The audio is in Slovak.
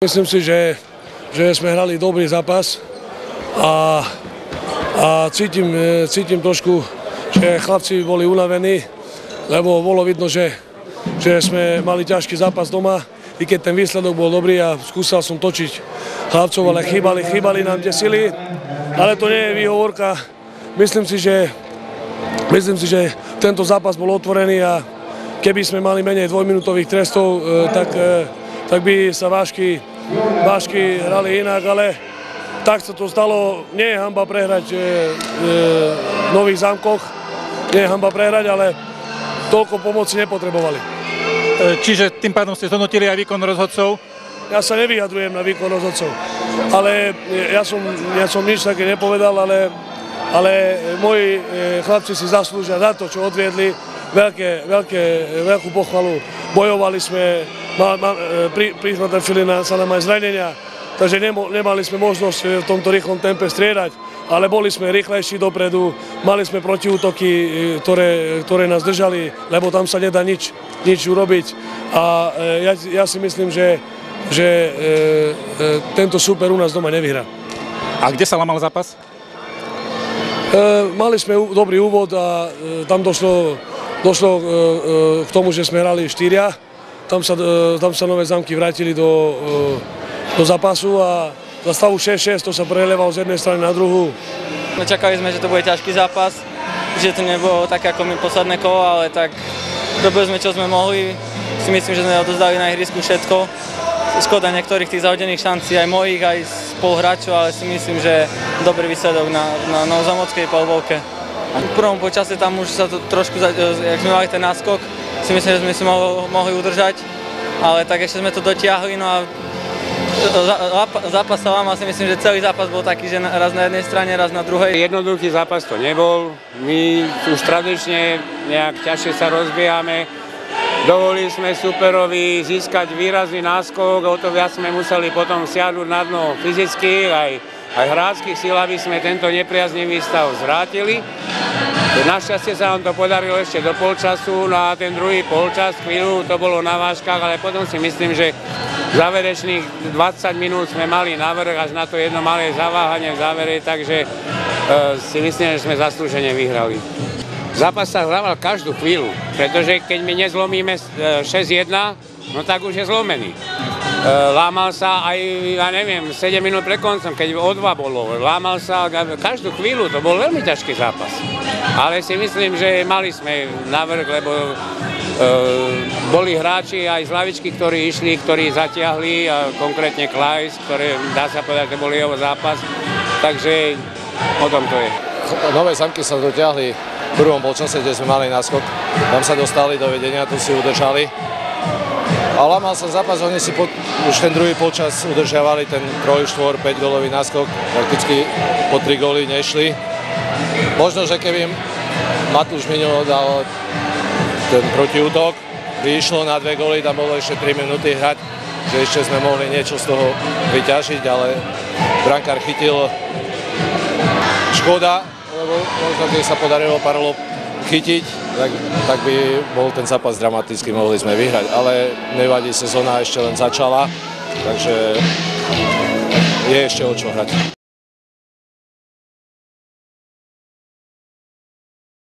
Myslím si, že sme hrali dobrý zápas a cítim trošku, že chlapci boli unavení, lebo bolo vidno, že sme mali ťažký zápas doma, i keď ten výsledok bol dobrý a skúsal som točiť chlapcov, ale chýbali nám tie sily, ale to nie je výhovorka. Myslím si, že tento zápas bol otvorený a keby sme mali menej dvojminútových trestov, tak by sa vážky hrali inak, ale tak sa to stalo. Nie je hanba prehrať v Nových Zámkoch, nie je hanba prehrať, ale toľko pomoci nepotrebovali. Čiže tým pádom ste zhodnotili aj výkon rozhodcov? Ja sa nevyjadrujem na výkon rozhodcov, ale ja som nič také nepovedal, ale moji chlapci si zaslúžia za to, čo odviedli, veľkú pochvalu. Bojovali sme, pritrafili sa nám aj zranenia, takže nemali sme možnosť v tomto rýchlom tempe striedať, ale boli sme rýchlejší dopredu, mali sme protiútoky, ktoré nás držali, lebo tam sa nedá nič urobiť. A ja si myslím, že tento súper u nás doma nevyhrá. A kde sa lamal zápas? Mali sme dobrý úvod a tam došlo k tomu, že sme hrali štyria. Tam sa Nové Zámky vrátili do zápasu a za stavu 6-6 to sa prelieval z jednej strany na druhú. Čakali sme, že to bude ťažký zápas, že to nebolo také ako my posledné kolo, ale tak robili sme, čo sme mohli. Si myslím, že sme odozdali na ihrisku všetko. Škoda niektorých tých zahodených šancí, aj mojich, aj spoluhráčov, ale si myslím, že dobrý výsledok na novozámockej polbovke. V prvom počase tam už sa to trošku, jak sme mali ten náskok, si myslím, že sme si mohli udržať, ale tak ešte sme to dotiahli, no a zápas sa lámal, si myslím, že celý zápas bol taký, že raz na jednej strane, raz na druhej. Jednoduchý zápas to nebol, my už tradične nejak ťažšie sa rozbiehame. Dovolili sme superovi získať výrazný náskok, o to viac sme museli potom siahnuť na dno fyzicky, aj hráčskych síl, aby sme tento nepriaznivý stav zvrátili. Našťastie sa nám to podarilo ešte do polčasu, no a ten druhý polčas, chvíľu to bolo na vážkach, ale potom si myslím, že záverečných 20 minút sme mali navrch až na to jedno malé zaváhanie v závere, takže si myslím, že sme zaslúžene vyhrali. Zápas sa hrával každú chvíľu, pretože keď my nezlomíme 6-1, no tak už je zlomený. Lámal sa aj, ja neviem, 7 minút pred koncom, keď o 2 bolo, lámal sa každú chvíľu, to bol veľmi ťažký zápas. Ale si myslím, že mali sme navrch, lebo boli hráči aj z lavičky, ktorí išli, ktorí zatiahli, konkrétne Klajs, ktoré dá sa povedať, že bol jeho zápas, takže o tom to je. Nové Zámky sa dotiahli v prvom polčase, kde sme mali náskok, tam sa dostali do vedenia, tu si udržali. A lámal sa zápas, oni si už ten druhý polčas udržiavali ten 3, 4, 5 gólový náskok, prakticky po 3 góly nešli. Možno, že keby Matúš Miňo dal ten protiútok, by išlo na 2 góly, tam bolo ešte 3 minúty hrať, že ešte sme mohli niečo z toho vyťažiť, ale brankár chytil. Škoda, lebo možno, keď sa podarilo pár lop chytiť, tak by bol ten zápas dramatický, mohli sme vyhrať, ale nevadí, sezóna ešte len začala, takže je ešte o čo hrať.